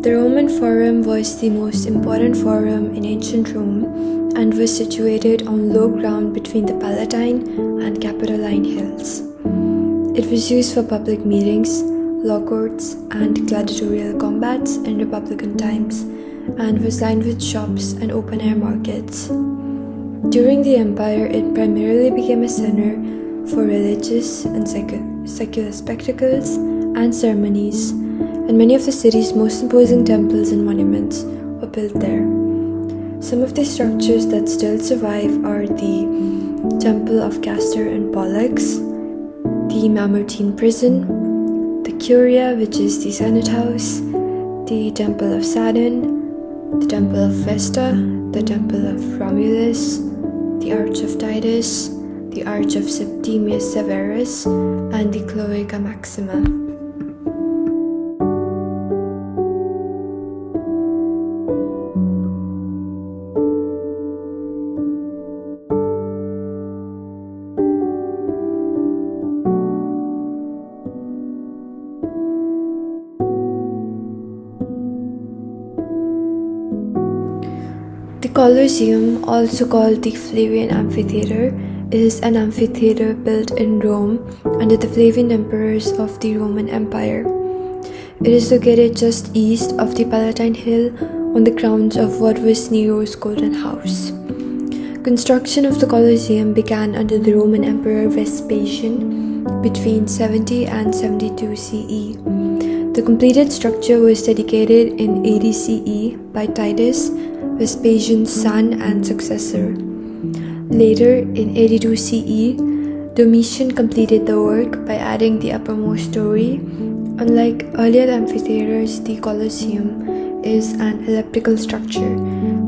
The Roman Forum was the most important forum in ancient Rome and was situated on low ground between the Palatine and Capitoline Hills. It was used for public meetings, law courts, and gladiatorial combats in Republican times, and was lined with shops and open-air markets. During the Empire, it primarily became a center for religious and secular spectacles and ceremonies, and many of the city's most imposing temples and monuments were built there. Some of the structures that still survive are the Temple of Castor and Pollux, the Mamertine Prison, the Curia, which is the Senate House, the Temple of Saturn, the Temple of Vesta, the Temple of Romulus, the Arch of Titus, the Arch of Septimius Severus, and the Cloaca Maxima. The Colosseum, also called the Flavian Amphitheatre, is an amphitheatre built in Rome under the Flavian emperors of the Roman Empire. It is located just east of the Palatine Hill on the grounds of what was Nero's Golden House. Construction of the Colosseum began under the Roman Emperor Vespasian between 70 and 72 CE. The completed structure was dedicated in 80 CE by Titus, Vespasian's son and successor. Later, in 82 CE, Domitian completed the work by adding the uppermost story. Unlike earlier amphitheatres, the Colosseum is an elliptical structure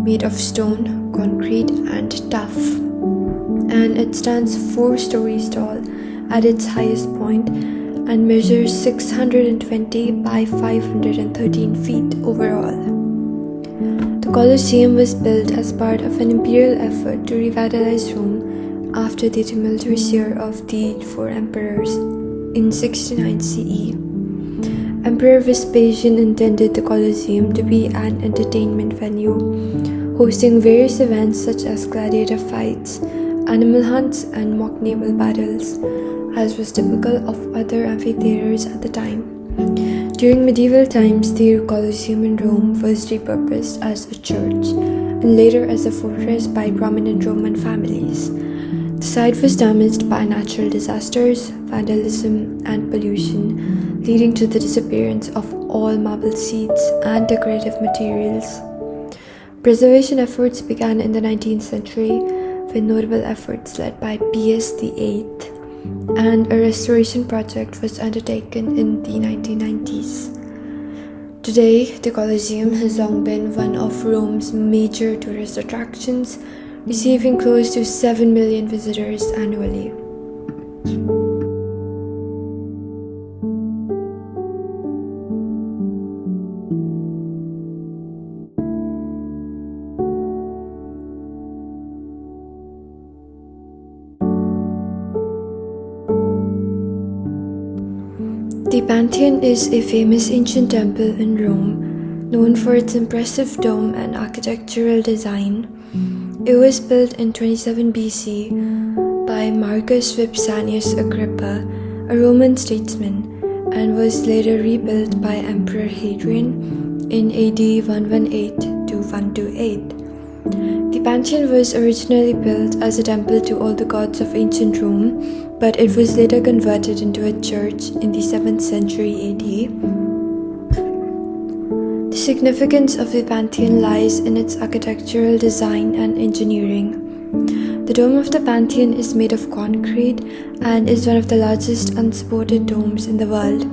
made of stone, concrete, and tuff, and it stands 4 stories tall at its highest point and measures 620 by 513 feet overall. The Colosseum was built as part of an imperial effort to revitalize Rome after the tumultuous year of the 4 emperors in 69 CE. Emperor Vespasian intended the Colosseum to be an entertainment venue, hosting various events such as gladiator fights, animal hunts, and mock naval battles, as was typical of other amphitheatres at the time. During medieval times, the Colosseum in Rome was repurposed as a church and later as a fortress by prominent Roman families. The site was damaged by natural disasters, vandalism, and pollution, leading to the disappearance of all marble seats and decorative materials. Preservation efforts began in the 19th century with notable efforts led by Pius VIII, and a restoration project was undertaken in the 1990s. Today, the Colosseum has long been one of Rome's major tourist attractions, receiving close to 7 million visitors annually. The Pantheon is a famous ancient temple in Rome, known for its impressive dome and architectural design. It was built in 27 BC by Marcus Vipsanius Agrippa, a Roman statesman, and was later rebuilt by Emperor Hadrian in AD 118 to 128. The Pantheon was originally built as a temple to all the gods of ancient Rome, but it was later converted into a church in the 7th century AD. The significance of the Pantheon lies in its architectural design and engineering. The dome of the Pantheon is made of concrete and is one of the largest unsupported domes in the world,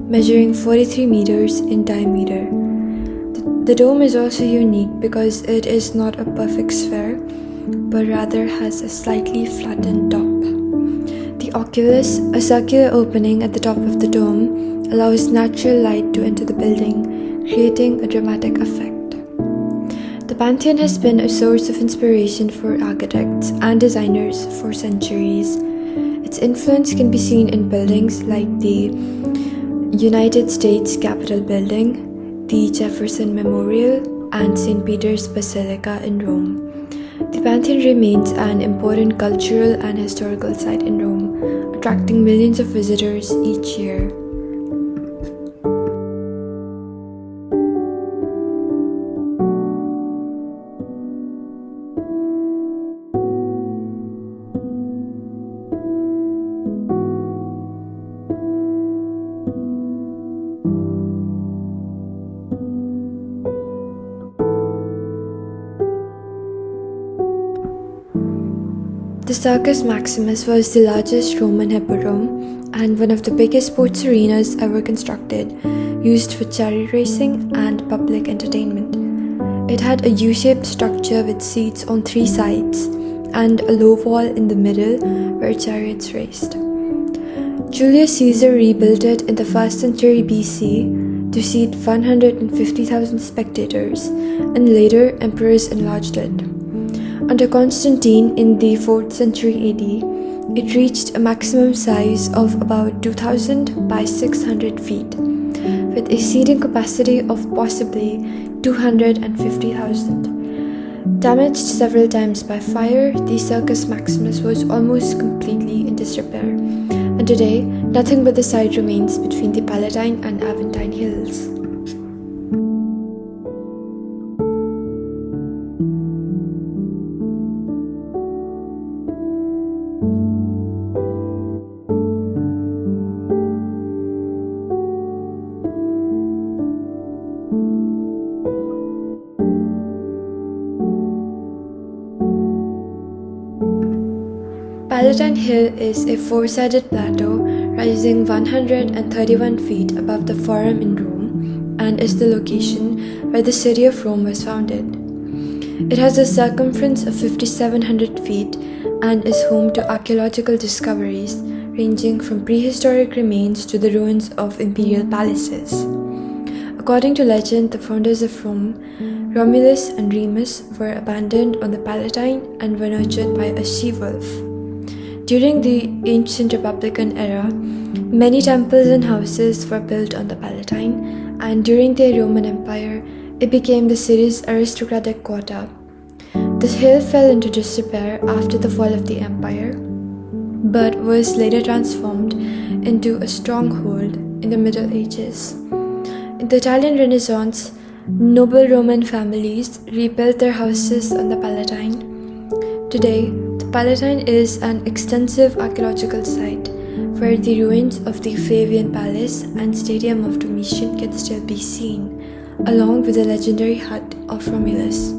measuring 43 meters in diameter. The dome is also unique because it is not a perfect sphere, but rather has a slightly flattened top. The oculus, a circular opening at the top of the dome, allows natural light to enter the building, creating a dramatic effect. The Pantheon has been a source of inspiration for architects and designers for centuries. Its influence can be seen in buildings like the United States Capitol Building, the Jefferson Memorial, and St. Peter's Basilica in Rome. The Pantheon remains an important cultural and historical site in Rome, attracting millions of visitors each year. The Circus Maximus was the largest Roman hippodrome and one of the biggest sports arenas ever constructed, used for chariot racing and public entertainment. It had a U-shaped structure with seats on 3 sides and a low wall in the middle where chariots raced. Julius Caesar rebuilt it in the 1st century BC to seat 150,000 spectators, and later emperors enlarged it. Under Constantine in the 4th century AD, it reached a maximum size of about 2,000 by 600 feet, with a seating capacity of possibly 250,000. Damaged several times by fire, the Circus Maximus was almost completely in disrepair, and today nothing but the site remains between the Palatine and Aventine Hills. Palatine Hill is a 4-sided plateau rising 131 feet above the Forum in Rome and is the location where the city of Rome was founded. It has a circumference of 5,700 feet and is home to archaeological discoveries ranging from prehistoric remains to the ruins of imperial palaces. According to legend, the founders of Rome, Romulus and Remus, were abandoned on the Palatine and were nurtured by a she-wolf. During the ancient Republican era, many temples and houses were built on the Palatine, and during the Roman Empire, it became the city's aristocratic quarter. The hill fell into disrepair after the fall of the empire, but was later transformed into a stronghold in the Middle Ages. In the Italian Renaissance, noble Roman families rebuilt their houses on the Palatine. Today, the Palatine is an extensive archaeological site where the ruins of the Flavian Palace and Stadium of Domitian can still be seen, along with the legendary hut of Romulus.